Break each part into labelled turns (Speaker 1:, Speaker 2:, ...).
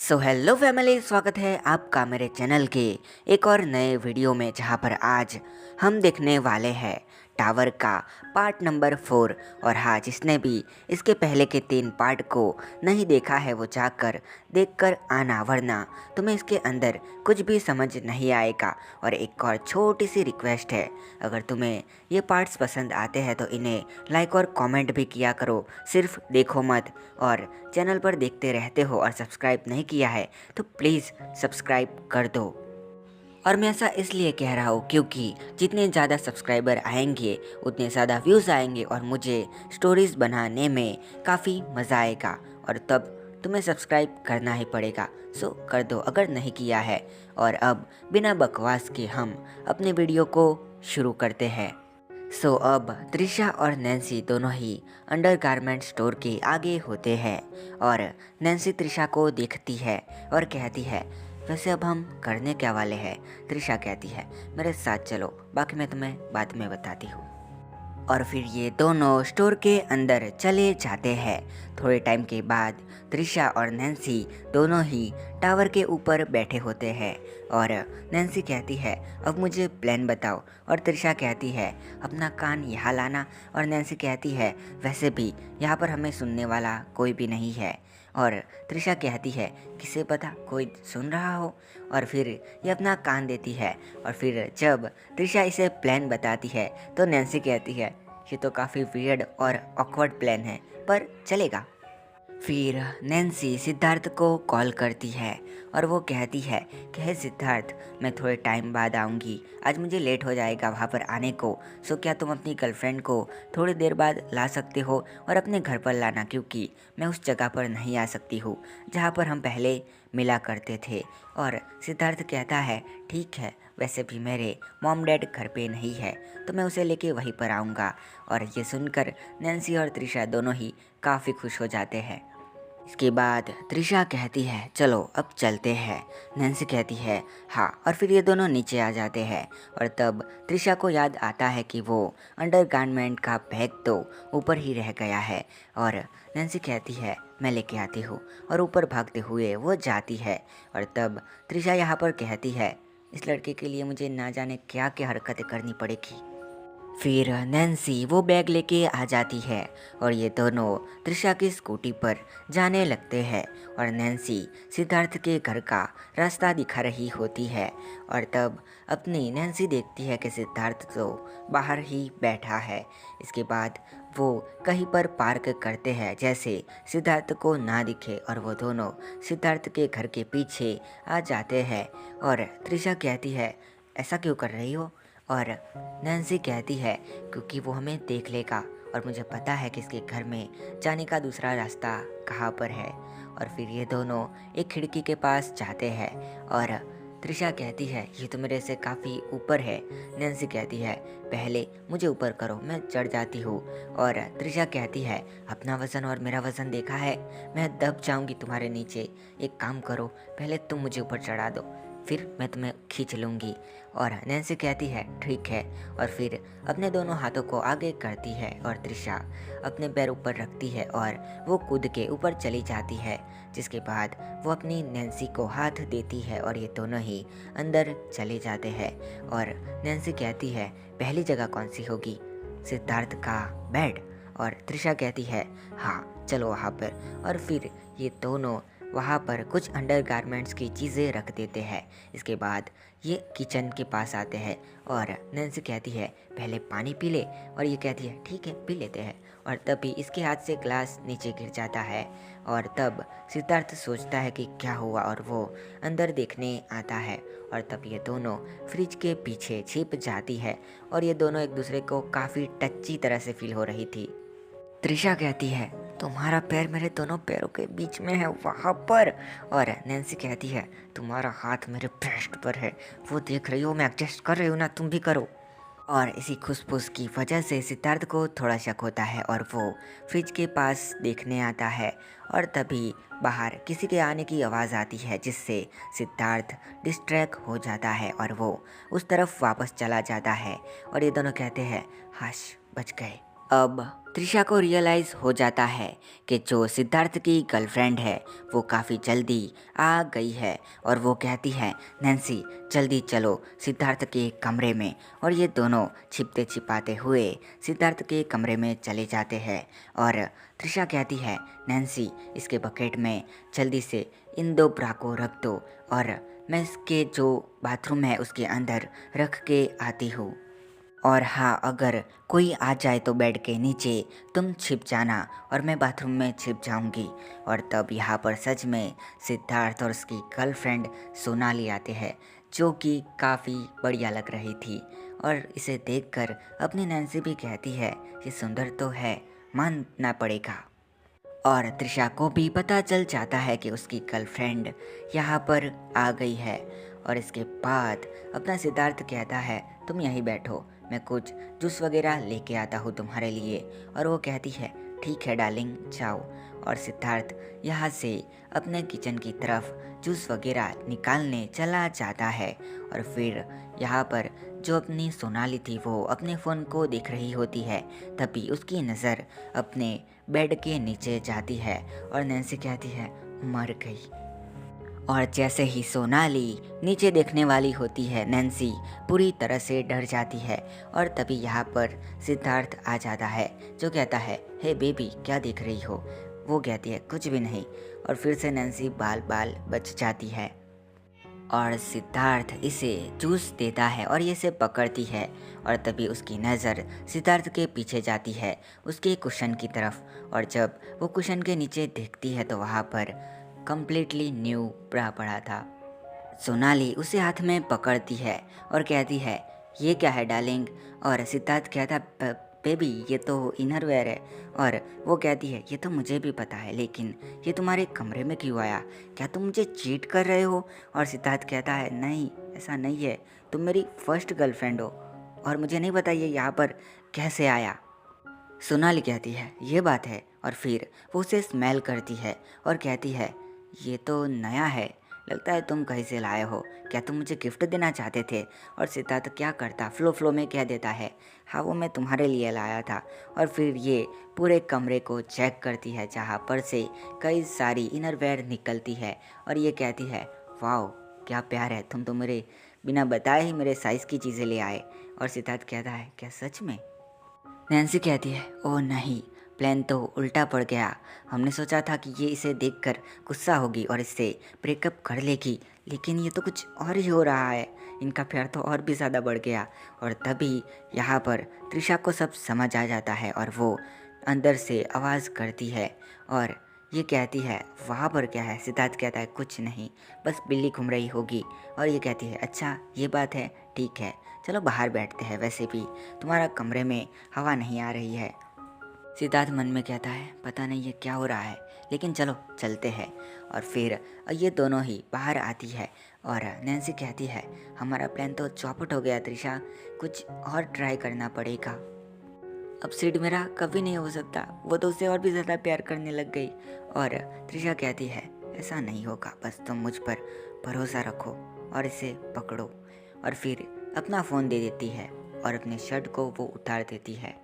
Speaker 1: So hello family, स्वागत है आपका मेरे चैनल के एक और नए वीडियो में, जहां पर आज हम देखने वाले हैं टावर का पार्ट नंबर 4। और हाँ, जिसने भी इसके पहले के 3 पार्ट को नहीं देखा है वो जाकर देखकर आना, वरना तुम्हें इसके अंदर कुछ भी समझ नहीं आएगा। और एक और छोटी सी रिक्वेस्ट है, अगर तुम्हें ये पार्ट्स पसंद आते हैं तो इन्हें लाइक और कमेंट भी किया करो, सिर्फ देखो मत। और चैनल पर देखते रहते हो और सब्सक्राइब नहीं किया है तो प्लीज़ सब्सक्राइब कर दो। और मैं ऐसा इसलिए कह रहा हूँ क्योंकि जितने ज़्यादा सब्सक्राइबर आएंगे उतने ज़्यादा व्यूज़ आएंगे और मुझे स्टोरीज़ बनाने में काफ़ी मज़ा आएगा, और तब तुम्हें सब्सक्राइब करना ही पड़ेगा। सो कर दो अगर नहीं किया है। और अब बिना बकवास के हम अपने वीडियो को शुरू करते हैं। सो अब त्रिशा और नैन्सी दोनों ही अंडरगारमेंट स्टोर के आगे होते हैं, और नैन्सी त्रिशा को देखती है और कहती है, वैसे अब हम करने क्या वाले हैं? त्रिशा कहती है, मेरे साथ चलो, बाकी मैं तुम्हें बाद में बताती हूँ। और फिर ये दोनों स्टोर के अंदर चले जाते हैं। थोड़े टाइम के बाद त्रिशा और नैन्सी दोनों ही टावर के ऊपर बैठे होते हैं, और नैन्सी कहती है, अब मुझे प्लान बताओ। और त्रिशा कहती है, अपना कान यहाँ लाना। और नैन्सी कहती है, वैसे भी यहाँ पर हमें सुनने वाला कोई भी नहीं है। और त्रिशा कहती है, किसे पता कोई सुन रहा हो। और फिर ये अपना कान देती है। और फिर जब त्रिशा इसे प्लान बताती है तो नैन्सी कहती है, ये तो काफ़ी वियर्ड और ऑकवर्ड प्लान है, पर चलेगा। फिर नैन्सी सिद्धार्थ को कॉल करती है और वो कहती है कि हे सिद्धार्थ, मैं थोड़े टाइम बाद आऊँगी, आज मुझे लेट हो जाएगा वहाँ पर आने को। सो क्या तुम अपनी गर्लफ्रेंड को थोड़ी देर बाद ला सकते हो और अपने घर पर लाना, क्योंकि मैं उस जगह पर नहीं आ सकती हूँ जहाँ पर हम पहले मिला करते थे। और सिद्धार्थ कहता है, ठीक है, वैसे भी मेरे मॉम डैड घर पे नहीं है तो मैं उसे लेके वहीं पर आऊँगा। और ये सुनकर नैन्सी और त्रिशा दोनों ही काफ़ी खुश हो जाते हैं। इसके बाद त्रिशा कहती है, चलो अब चलते हैं। नैन्सी कहती है, हाँ। और फिर ये दोनों नीचे आ जाते हैं। और तब त्रिशा को याद आता है कि वो अंडरगारमेंट का बैग तो ऊपर ही रह गया है। और नैन्सी कहती है, मैं लेके आती हूँ। और ऊपर भागते हुए वो जाती है। और तब त्रिशा यहाँ पर कहती है, इस लड़के के लिए मुझे ना जाने क्या क्या हरकतें करनी पड़ेगी। फिर नैन्सी वो बैग लेके आ जाती है और ये दोनों त्रिशा की स्कूटी पर जाने लगते हैं। और नैन्सी सिद्धार्थ के घर का रास्ता दिखा रही होती है। और तब अपनी नैन्सी देखती है कि सिद्धार्थ तो बाहर ही बैठा है। इसके बाद वो कहीं पर पार्क करते हैं जैसे सिद्धार्थ को ना दिखे, और वो दोनों सिद्धार्थ के घर के पीछे आ जाते हैं। और त्रिशा कहती है, ऐसा क्यों कर रही हो? और नैन्सी कहती है, क्योंकि वो हमें देख लेगा और मुझे पता है कि इसके घर में जाने का दूसरा रास्ता कहाँ पर है। और फिर ये दोनों एक खिड़की के पास जाते हैं और त्रिशा कहती है, ये तो मेरे से काफ़ी ऊपर है। नैन्सी कहती है, पहले मुझे ऊपर करो, मैं चढ़ जाती हूँ। और त्रिशा कहती है, अपना वज़न और मेरा वज़न देखा है, मैं दब जाऊँगी तुम्हारे नीचे। एक काम करो, पहले तुम मुझे ऊपर चढ़ा दो, फिर मैं तुम्हें खींच लूँगी। और नैन्सी कहती है, ठीक है। और फिर अपने दोनों हाथों को आगे करती है और त्रिशा अपने पैर ऊपर रखती है और वो कूद के ऊपर चली जाती है। जिसके बाद वो अपनी नैन्सी को हाथ देती है और ये दोनों ही अंदर चले जाते हैं। और नैन्सी कहती है, पहली जगह कौन सी होगी? सिद्धार्थ का बेड। और त्रिशा कहती है, हाँ चलो वहाँ पर। और फिर ये दोनों वहाँ पर कुछ अंडरगारमेंट्स की चीज़ें रख देते हैं। इसके बाद ये किचन के पास आते हैं और नैन्सी कहती है, पहले पानी पी ले। और ये कहती है, ठीक है, पी लेते हैं। और तभी इसके हाथ से ग्लास नीचे गिर जाता है। और तब सिद्धार्थ सोचता है कि क्या हुआ, और वो अंदर देखने आता है। और तब ये दोनों फ्रिज के पीछे छिप जाती है और ये दोनों एक दूसरे को काफ़ी टच्ची तरह से फील हो रही थी। त्रिशा कहती है, तुम्हारा पैर मेरे दोनों पैरों के बीच में है, वहाँ पर। और नैन्सी कहती है, तुम्हारा हाथ मेरे ब्रेस्ट पर है, वो देख रही हो, मैं एडजस्ट कर रही हूँ ना, तुम भी करो। और इसी खुसफुस की वजह से सिद्धार्थ को थोड़ा शक होता है और वो फ्रिज के पास देखने आता है। और तभी बाहर किसी के आने की आवाज़ आती है, जिससे सिद्धार्थ डिस्ट्रैक्ट हो जाता है और वो उस तरफ वापस चला जाता है। और ये दोनों कहते हैं, हाश, बच गए, अब त्रिशा को रियलाइज़ हो जाता है कि जो सिद्धार्थ की गर्लफ्रेंड है वो काफ़ी जल्दी आ गई है और वो कहती है नैन्सी जल्दी चलो सिद्धार्थ के कमरे में। और ये दोनों छिपते छिपाते हुए सिद्धार्थ के कमरे में चले जाते हैं और त्रिशा कहती है नैन्सी इसके बकेट में जल्दी से इन दो ब्रा को रख दो और मैं इसके जो बाथरूम है उसके अंदर रख के आती हूँ। और हाँ अगर कोई आ जाए तो बेड के नीचे तुम छिप जाना और मैं बाथरूम में छिप जाऊंगी। और तब यहाँ पर सच में सिद्धार्थ और उसकी गर्लफ्रेंड सोनाली आते हैं जो कि काफ़ी बढ़िया लग रही थी। और इसे देखकर अपनी नैन्सी भी कहती है ये सुंदर तो है मानना पड़ेगा। और त्रिशा को भी पता चल जाता है कि उसकी गर्लफ्रेंड यहाँ पर आ गई है। और इसके बाद अपना सिद्धार्थ कहता है तुम यहीं बैठो मैं कुछ जूस वगैरह लेके आता हूँ तुम्हारे लिए। और वो कहती है ठीक है डार्लिंग जाओ। और सिद्धार्थ यहाँ से अपने किचन की तरफ जूस वगैरह निकालने चला जाता है। और फिर यहाँ पर जो अपनी सोनाली थी वो अपने फ़ोन को देख रही होती है। तभी उसकी नज़र अपने बेड के नीचे जाती है और नैन्सी कहती है मर गई। और जैसे ही सोनाली नीचे देखने वाली होती है नैन्सी पूरी तरह से डर जाती है। और तभी यहाँ पर सिद्धार्थ आ जाता है जो कहता है हे बेबी क्या देख रही हो। वो कहती है कुछ भी नहीं। और फिर से नैन्सी बाल बाल बच जाती है और सिद्धार्थ इसे जूस देता है और ये इसे पकड़ती है। और तभी उसकी नज़र सिद्धार्थ के पीछे जाती है उसके कुशन की तरफ। और जब वो कुशन के नीचे देखती है तो वहाँ पर कम्प्लीटली न्यू ब्रा पड़ा था। सोनाली उसे हाथ में पकड़ती है और कहती है ये क्या है डार्लिंग। और सिद्धार्थ कहता है बेबी ये तो इनरवेयर है। और वो कहती है ये तो मुझे भी पता है लेकिन ये तुम्हारे कमरे में क्यों आया, क्या तुम मुझे चीट कर रहे हो। और सिद्धार्थ कहता है नहीं ऐसा नहीं है तुम मेरी फर्स्ट गर्लफ्रेंड हो और मुझे नहीं पता ये यहाँ पर कैसे आया। सोनाली कहती है ये बात है। और फिर वो उसे स्मेल करती है और कहती है ये तो नया है लगता है तुम कहीं से लाए हो, क्या तुम मुझे गिफ्ट देना चाहते थे। और सिद्धार्थ क्या करता फ्लो में कह देता है हाँ वो मैं तुम्हारे लिए लाया था। और फिर ये पूरे कमरे को चेक करती है जहाँ पर से कई सारी इनरवेयर निकलती है और ये कहती है वाओ क्या प्यार है तुम तो मेरे बिना बताए ही मेरे साइज़ की चीज़ें ले आए। और सिद्धार्थ कहता है क्या सच में। नैन्सी कहती है ओह नहीं प्लान तो उल्टा पड़ गया, हमने सोचा था कि ये इसे देखकर गुस्सा होगी और इससे ब्रेकअप कर लेगी लेकिन ये तो कुछ और ही हो रहा है, इनका प्यार तो और भी ज़्यादा बढ़ गया। और तभी यहाँ पर त्रिशा को सब समझ आ जाता है और वो अंदर से आवाज़ करती है और ये कहती है वहाँ पर क्या है। सिद्धार्थ कहता है कुछ नहीं बस बिल्ली घूम रही होगी। और ये कहती है अच्छा ये बात है ठीक है चलो बाहर बैठते हैं, वैसे भी तुम्हारा कमरे में हवा नहीं आ रही है। सिद्धार्थ मन में कहता है पता नहीं ये क्या हो रहा है लेकिन चलो चलते हैं। और फिर ये दोनों ही बाहर आती है और नैन्सी कहती है हमारा प्लान तो चौपट हो गया त्रिशा, कुछ और ट्राई करना पड़ेगा। अब सिड मेरा कभी नहीं हो सकता, वो तो उससे और भी ज़्यादा प्यार करने लग गई। और त्रिशा कहती है ऐसा नहीं होगा बस तुम मुझ पर भरोसा रखो और इसे पकड़ो। और फिर अपना फ़ोन दे देती है और अपने शर्ट को वो उतार देती है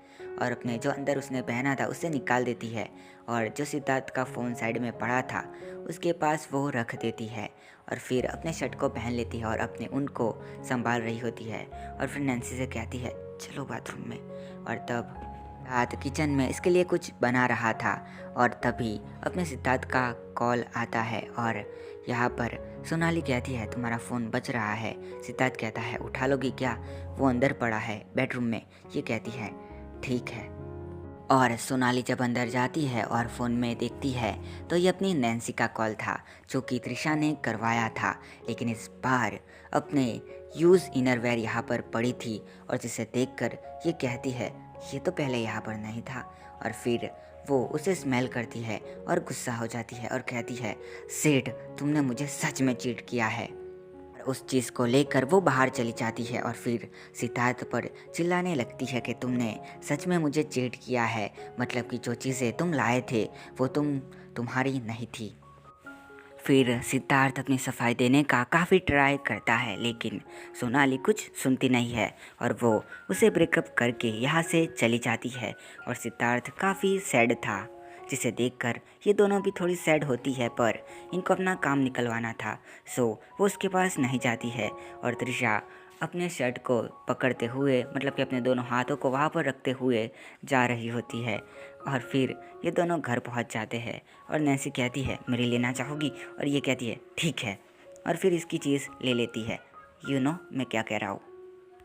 Speaker 1: और अपने जो अंदर उसने पहना था उसे निकाल देती है। और जो सिद्धार्थ का फ़ोन साइड में पड़ा था उसके पास वो रख देती है और फिर अपने शर्ट को पहन लेती है और अपने ऊन को संभाल रही होती है। और फिर नैन्सी से कहती है चलो बाथरूम में। और तब सिद्धार्थ किचन में इसके लिए कुछ बना रहा था और तभी अपने सिद्धार्थ का कॉल आता है और यहाँ पर सोनाली कहती है तुम्हारा फ़ोन बज रहा है। सिद्धार्थ कहता है उठा लोगी क्या, वो अंदर पड़ा है बेडरूम में। ये कहती है ठीक है। और सोनाली जब अंदर जाती है और फ़ोन में देखती है तो ये अपनी नैन्सी का कॉल था जो कि त्रिशा ने करवाया था, लेकिन इस बार अपने यूज़ इनरवेयर यहाँ पर पड़ी थी और जिसे देखकर ये कहती है ये तो पहले यहाँ पर नहीं था। और फिर वो उसे स्मेल करती है और गुस्सा हो जाती है और कहती है सेठ तुमने मुझे सच में चीट किया है। उस चीज़ को लेकर वो बाहर चली जाती है और फिर सिद्धार्थ पर चिल्लाने लगती है कि तुमने सच में मुझे चीट किया है, मतलब कि जो चीज़ें तुम लाए थे वो तुम्हारी नहीं थी। फिर सिद्धार्थ अपनी सफाई देने का काफ़ी ट्राई करता है, लेकिन सोनाली कुछ सुनती नहीं है और वो उसे ब्रेकअप करके यहाँ से चली जाती है। और सिद्धार्थ काफ़ी सैड था, जिसे देखकर ये दोनों भी थोड़ी सैड होती है, पर इनको अपना काम निकलवाना था, सो वो उसके पास नहीं जाती है। और त्रिशा अपने शर्ट को पकड़ते हुए, मतलब कि अपने दोनों हाथों को वहाँ पर रखते हुए जा रही होती है। और फिर ये दोनों घर पहुँच जाते हैं और नैन्सी कहती है मेरी लेना चाहोगी, और ये कहती है ठीक है, और फिर इसकी चीज़ ले लेती है। मैं क्या कह रहा हूँ।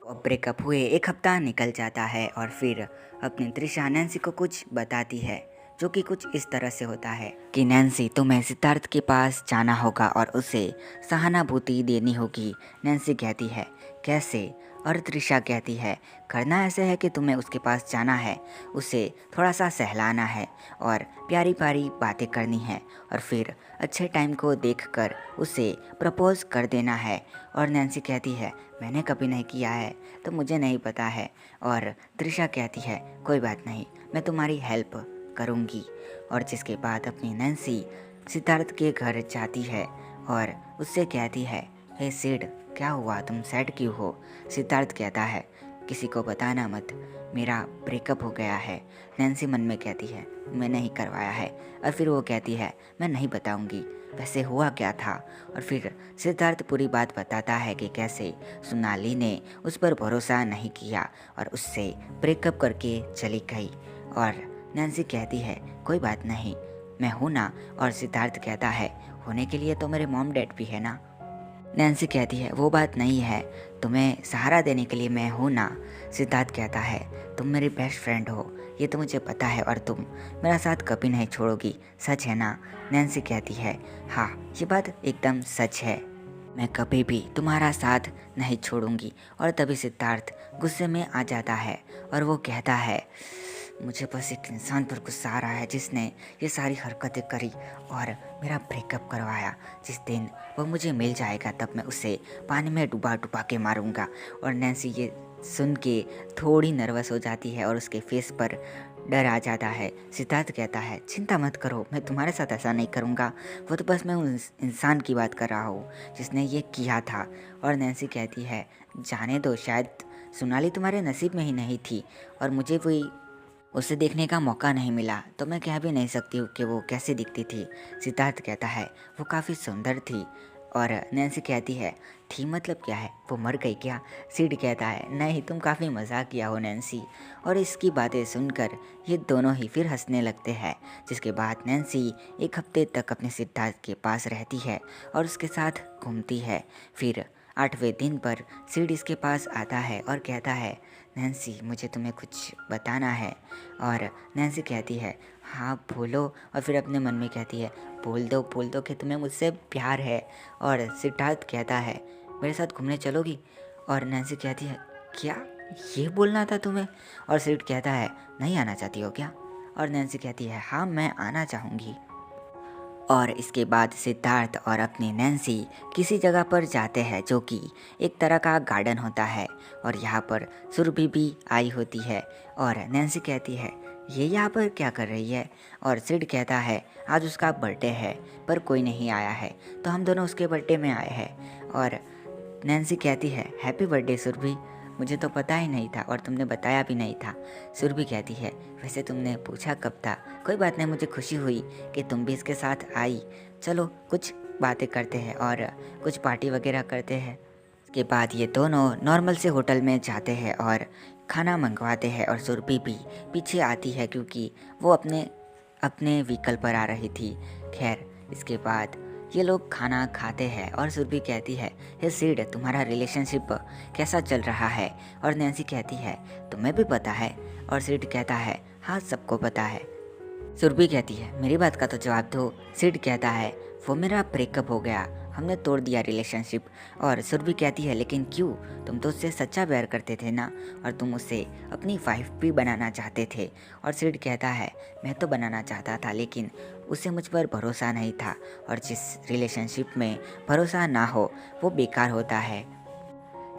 Speaker 1: अब ब्रेकअप हुए 1 हफ्ता निकल जाता है और फिर अपनी त्रिशा नैन्सी को कुछ बताती है, जो कि कुछ इस तरह से होता है कि नैन्सी, तुम्हें सिद्धार्थ के पास जाना होगा और उसे सहानुभूति देनी होगी। नैन्सी कहती है कैसे, और त्रिशा कहती है करना ऐसे है कि तुम्हें उसके पास जाना है, उसे थोड़ा सा सहलाना है और प्यारी प्यारी बातें करनी है, और फिर अच्छे टाइम को देखकर उसे प्रपोज कर देना है। और नैन्सी कहती है मैंने कभी नहीं किया है तो मुझे नहीं पता है। और त्रिशा कहती है कोई बात नहीं, मैं तुम्हारी हेल्प करूँगी। और जिसके बाद अपनी नैन्सी सिद्धार्थ के घर जाती है और उससे कहती है हे सिड, क्या हुआ, तुम सैड क्यों हो। सिद्धार्थ कहता है किसी को बताना मत, मेरा ब्रेकअप हो गया है। नैन्सी मन में कहती है मैं नहीं करवाया है, और फिर वो कहती है मैं नहीं बताऊंगी, वैसे हुआ क्या था। और फिर सिद्धार्थ पूरी बात बताता है कि कैसे सोनाली ने उस पर भरोसा नहीं किया और उससे ब्रेकअप करके चली गई। और नैन्सी कहती है कोई बात नहीं, मैं हूँ ना। और सिद्धार्थ कहता है होने के लिए तो मेरे मॉम डैड भी है ना। नैन्सी कहती है वो बात नहीं है, तुम्हें सहारा देने के लिए मैं हूँ ना। सिद्धार्थ कहता है तुम मेरी बेस्ट फ्रेंड हो, ये तो मुझे पता है, और तुम मेरा साथ कभी नहीं छोड़ोगी, सच है ना। नैन्सी कहती है हाँ, ये बात एकदम सच है, मैं कभी भी तुम्हारा साथ नहीं छोड़ूंगी। और तभी सिद्धार्थ गुस्से में आ जाता है और वो कहता है मुझे बस एक इंसान पर गुस्सा आ रहा है जिसने ये सारी हरकतें करी और मेरा ब्रेकअप करवाया। जिस दिन वो मुझे मिल जाएगा तब मैं उसे पानी में डुबा डुबा के मारूंगा। और नैन्सी ये सुन के थोड़ी नर्वस हो जाती है और उसके फेस पर डर आ जाता है। सिद्धार्थ कहता है चिंता मत करो, मैं तुम्हारे साथ ऐसा नहीं करूँगा, वो तो बस मैं उस इंसान की बात कर रहा हूँ जिसने ये किया था। और नैन्सी कहती है जाने दो, शायद सोनाली तुम्हारे नसीब में ही नहीं थी और मुझे कोई उसे देखने का मौका नहीं मिला, तो मैं कह भी नहीं सकती हूँ कि वो कैसी दिखती थी। सिद्धार्थ कहता है वो काफ़ी सुंदर थी। और नैन्सी कहती है थी मतलब क्या है, वो मर गई क्या। सिड कहता है नहीं, तुम काफ़ी मजाक किया हो नैन्सी। और इसकी बातें सुनकर ये दोनों ही फिर हंसने लगते हैं। जिसके बाद नैन्सी 1 हफ्ते तक अपने सिद्धार्थ के पास रहती है और उसके साथ घूमती है। फिर 8वें दिन पर सिड इसके पास आता है और कहता है नैन्सी, मुझे तुम्हें कुछ बताना है। और नैन्सी कहती है हाँ बोलो, और फिर अपने मन में कहती है बोल दो कि तुम्हें मुझसे प्यार है। और सिद्धार्थ कहता है मेरे साथ घूमने चलोगी। और नैन्सी कहती है क्या, ये बोलना था तुम्हें। और सिड कहता है नहीं आना चाहती हो क्या। और नैन्सी कहती है हाँ, मैं आना चाहूँगी। और इसके बाद सिद्धार्थ और अपनी नैन्सी किसी जगह पर जाते हैं जो कि एक तरह का गार्डन होता है। और यहाँ पर सुरभि भी आई होती है। और नैन्सी कहती है ये यहाँ पर क्या कर रही है। और सिड कहता है आज उसका बर्थडे है पर कोई नहीं आया है, तो हम दोनों उसके बर्थडे में आए हैं। और नैन्सी कहती है हैप्पी बर्थडे सुरभि, मुझे तो पता ही नहीं था और तुमने बताया भी नहीं था। सुरभि कहती है वैसे तुमने पूछा कब था, कोई बात नहीं, मुझे खुशी हुई कि तुम भी इसके साथ आई, चलो कुछ बातें करते हैं और कुछ पार्टी वगैरह करते हैं। इसके बाद ये दोनों नॉर्मल से होटल में जाते हैं और खाना मंगवाते हैं। और सुरभि भी पीछे आती है क्योंकि वो अपने अपने व्हीकल पर आ रही थी। खैर इसके बाद ये लोग खाना खाते हैं और सुरभि कहती है हे सिड, तुम्हारा रिलेशनशिप कैसा चल रहा है। और नैन्सी कहती है तुम्हें भी पता है। और सिड कहता है हाँ, सबको पता है। सुरभि कहती है मेरी बात का तो जवाब दो। सिड कहता है वो मेरा ब्रेकअप हो गया, हमने तोड़ दिया रिलेशनशिप। और सुरभि कहती है लेकिन क्यों, तुम तो उससे सच्चा प्यार करते थे ना, और तुम उसे अपनी वाइफ भी बनाना चाहते थे। और सिड कहता है मैं तो बनाना चाहता था लेकिन उसे मुझ पर भरोसा नहीं था, और जिस रिलेशनशिप में भरोसा ना हो वो बेकार होता है।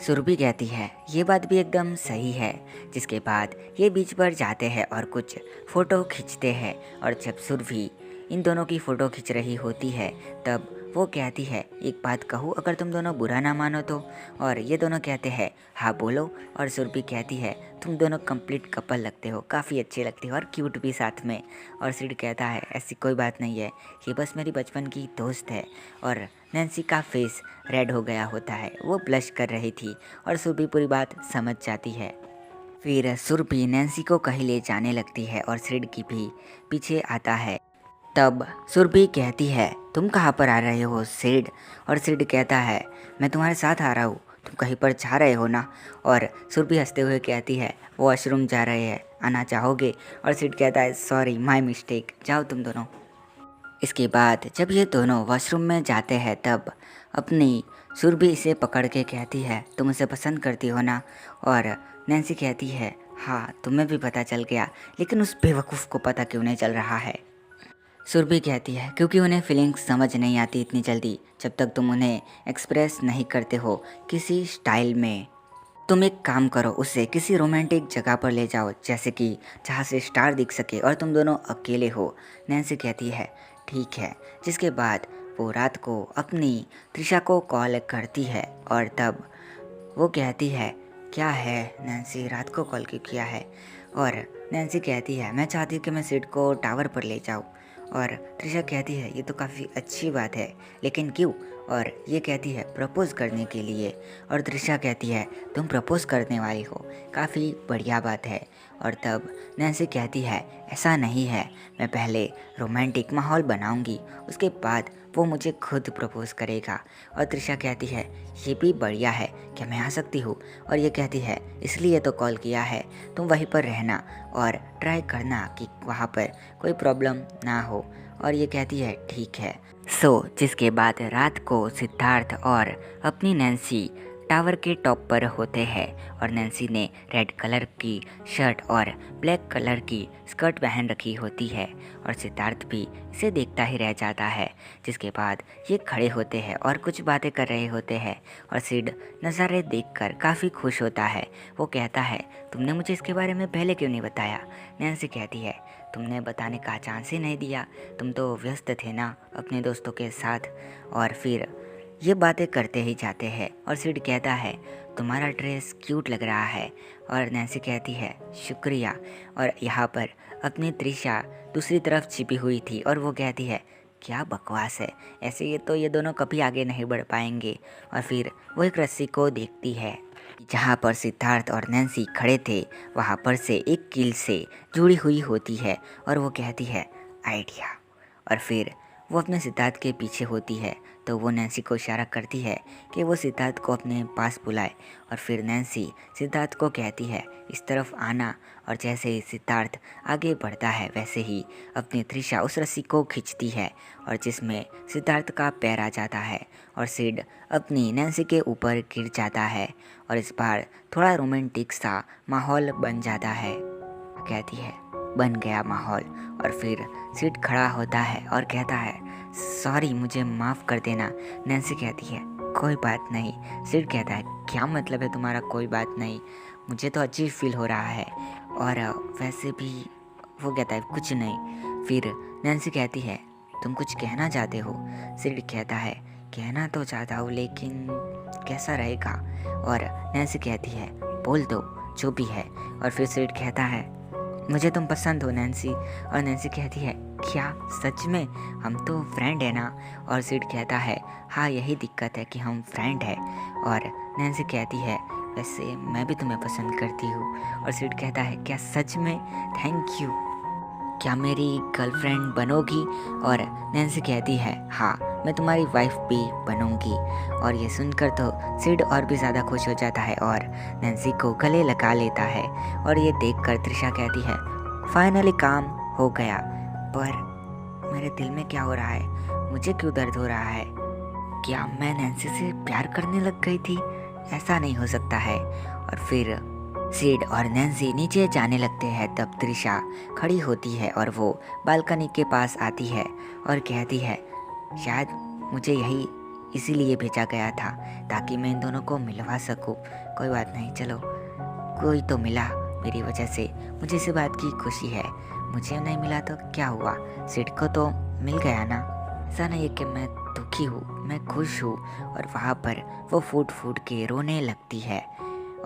Speaker 1: सुरभि कहती है ये बात भी एकदम सही है। जिसके बाद ये बीच पर जाते हैं और कुछ फ़ोटो खींचते हैं। और जब सुरभि इन दोनों की फ़ोटो खींच रही होती है तब वो कहती है एक बात कहूँ अगर तुम दोनों बुरा ना मानो तो। और ये दोनों कहते हैं हाँ बोलो। और सुरभि कहती है तुम दोनों कंप्लीट कपल लगते हो, काफ़ी अच्छे लगते हो और क्यूट भी साथ में। और सिड कहता है ऐसी कोई बात नहीं है, ये बस मेरी बचपन की दोस्त है। और नैन्सी का फेस रेड हो गया होता है, वो ब्लश कर रही थी और सुरभि पूरी बात समझ जाती है। फिर सुरभि नैन्सी को कहीं ले जाने लगती है और सिड की भी पीछे आता है। तब सुरभि कहती है तुम कहाँ पर आ रहे हो सिड। और सिड कहता है मैं तुम्हारे साथ आ रहा हूँ, तुम कहीं पर जा रहे हो ना। और सुरभि हंसते हुए कहती है वॉशरूम जा रहे हैं, आना चाहोगे। और सिड कहता है सॉरी माय मिस्टेक, जाओ तुम दोनों। इसके बाद जब ये दोनों वॉशरूम में जाते हैं तब अपनी सुरभि इसे पकड़ के कहती है तुम उसे पसंद करती हो ना। और नैन्सी कहती है हाँ तुम्हें भी पता चल गया, लेकिन उस बेवकूफ़ को पता क्यों नहीं चल रहा है। सुरभि कहती है क्योंकि उन्हें फीलिंग्स समझ नहीं आती इतनी जल्दी, जब तक तुम उन्हें एक्सप्रेस नहीं करते हो किसी स्टाइल में। तुम एक काम करो, उसे किसी रोमांटिक जगह पर ले जाओ, जैसे कि जहाँ से स्टार दिख सके और तुम दोनों अकेले हो। नैन्सी कहती है ठीक है। जिसके बाद वो रात को अपनी त्रिशा को कॉल करती है और तब वो कहती है क्या है नैन्सी, रात को कॉल क्यों किया है। और नैन्सी कहती है मैं चाहती हूँ कि मैं सिड को टावर पर ले जाऊँ। और त्रिशा कहती है ये तो काफ़ी अच्छी बात है, लेकिन क्यों। और ये कहती है प्रपोज़ करने के लिए। और त्रिशा कहती है तुम प्रपोज़ करने वाली हो, काफ़ी बढ़िया बात है। और तब नैन्सी कहती है ऐसा नहीं है, मैं पहले रोमांटिक माहौल बनाऊंगी, उसके बाद वो मुझे खुद प्रपोज़ करेगा। और त्रिशा कहती है ये भी बढ़िया है, क्या मैं आ सकती हूँ। और ये कहती है इसलिए तो कॉल किया है, तुम वहीं पर रहना और ट्राई करना कि वहाँ पर कोई प्रॉब्लम ना हो। और ये कहती है ठीक है। जिसके बाद रात को सिद्धार्थ और अपनी नैन्सी टावर के टॉप पर होते हैं और नैन्सी ने रेड कलर की शर्ट और ब्लैक कलर की स्कर्ट पहन रखी होती है और सिद्धार्थ भी इसे देखता ही रह जाता है। जिसके बाद ये खड़े होते हैं और कुछ बातें कर रहे होते हैं और सिड नज़ारे देखकर काफ़ी खुश होता है। वो कहता है तुमने मुझे इसके बारे में पहले क्यों नहीं बताया। नैन्सी कहती है तुमने बताने का चांस ही नहीं दिया, तुम तो व्यस्त थे ना अपने दोस्तों के साथ। और फिर ये बातें करते ही जाते हैं और सिड कहता है तुम्हारा ड्रेस क्यूट लग रहा है। और नैन्सी कहती है शुक्रिया। और यहाँ पर अपनी त्रिशा दूसरी तरफ छिपी हुई थी और वो कहती है क्या बकवास है, ऐसे ये दोनों कभी आगे नहीं बढ़ पाएंगे। और फिर वो एक रस्सी को देखती है जहाँ पर सिद्धार्थ और नैन्सी खड़े थे, वहाँ पर से एक कील से जुड़ी हुई होती है और वो कहती है आइडिया। और फिर वो अपने सिद्धार्थ के पीछे होती है तो वो नैन्सी को इशारा करती है कि वो सिद्धार्थ को अपने पास बुलाए। और फिर नैन्सी सिद्धार्थ को कहती है इस तरफ आना। और जैसे ही सिद्धार्थ आगे बढ़ता है वैसे ही अपनी त्रिशा उस रस्सी को खींचती है और जिसमें सिद्धार्थ का पैर आ जाता है और सिड अपनी नैन्सी के ऊपर गिर जाता है। और इस बार थोड़ा रोमांटिक सा माहौल बन जाता है। कहती है बन गया माहौल। और फिर सिड खड़ा होता है और कहता है सॉरी मुझे माफ़ कर देना। नैन्सी कहती है कोई बात नहीं। सिड कहता है क्या मतलब है तुम्हारा कोई बात नहीं, मुझे तो अजीब फील हो रहा है। और वैसे भी वो कहता है कुछ नहीं। फिर नैन्सी कहती है तुम कुछ कहना चाहते हो। सिड कहता है कहना तो चाहता हूँ लेकिन कैसा रहेगा। और नैन्सी कहती है बोल दो जो भी है। और फिर सिड कहता है मुझे तुम पसंद हो नैन्सी। और नैन्सी कहती है क्या सच में, हम तो फ्रेंड है ना। और सिड कहता है हाँ यही दिक्कत है कि हम फ्रेंड है। और नैन्सी कहती है वैसे मैं भी तुम्हें पसंद करती हूँ। और सिड कहता है क्या सच में, थैंक यू, क्या मेरी गर्लफ्रेंड बनोगी। और नैन्सी कहती है हाँ मैं तुम्हारी वाइफ भी बनूंगी। और ये सुनकर तो सिड और भी ज़्यादा खुश हो जाता है और नैन्सी को गले लगा लेता है। और ये देखकर त्रिशा कहती है फाइनली काम हो गया, पर मेरे दिल में क्या हो रहा है, मुझे क्यों दर्द हो रहा है। क्या मैं नैन्सी से प्यार करने लग गई थी, ऐसा नहीं हो सकता है। और फिर सिड और नैन्सी नीचे जाने लगते हैं तब त्रिशा खड़ी होती है और वो बालकनी के पास आती है और कहती है शायद मुझे यही इसीलिए भेजा गया था ताकि मैं इन दोनों को मिलवा सकूं। कोई बात नहीं, चलो कोई तो मिला मेरी वजह से, मुझे इस बात की खुशी है। मुझे नहीं मिला तो क्या हुआ, सिड को तो मिल गया ना। ऐसा नहीं है कि मैं दुखी हूँ, मैं खुश हूँ। और वहाँ पर वो फूट फूट के रोने लगती है।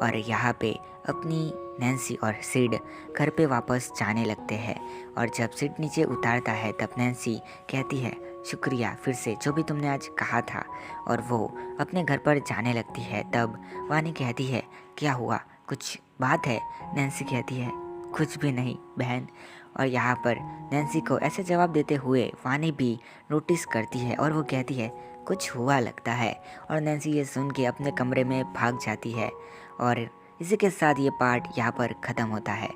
Speaker 1: और यहाँ पे अपनी नैन्सी और सिड घर पे वापस जाने लगते हैं। और जब सिड नीचे उतारता है तब नैन्सी कहती है, शुक्रिया फिर से जो भी तुमने आज कहा था। और वो अपने घर पर जाने लगती है। तब वानी कहती है, क्या हुआ, कुछ बात है? नैन्सी कहती है, कुछ भी नहीं बहन। और यहाँ पर नैन्सी को ऐसे जवाब देते हुए वानी भी नोटिस करती है और वो कहती है, कुछ हुआ लगता है। और नैन्सी ये सुन के अपने कमरे में भाग जाती है। और इसी के साथ ये पार्ट यहाँ पर ख़त्म होता है।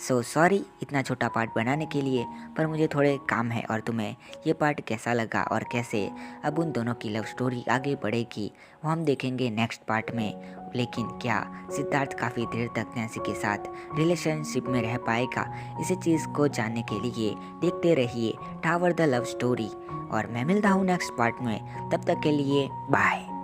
Speaker 1: सो सॉरी इतना छोटा पार्ट बनाने के लिए, पर मुझे थोड़े काम है। और तुम्हें ये पार्ट कैसा लगा और कैसे अब उन दोनों की लव स्टोरी आगे बढ़ेगी वो हम देखेंगे नेक्स्ट पार्ट में। लेकिन क्या सिद्धार्थ काफ़ी देर तक नैन्सी के साथ रिलेशनशिप में रह पाएगा? इसी चीज़ को जानने के लिए देखते रहिए टावर द लव स्टोरी। और मैं मिलता हूँ नेक्स्ट पार्ट में, तब तक के लिए बाय।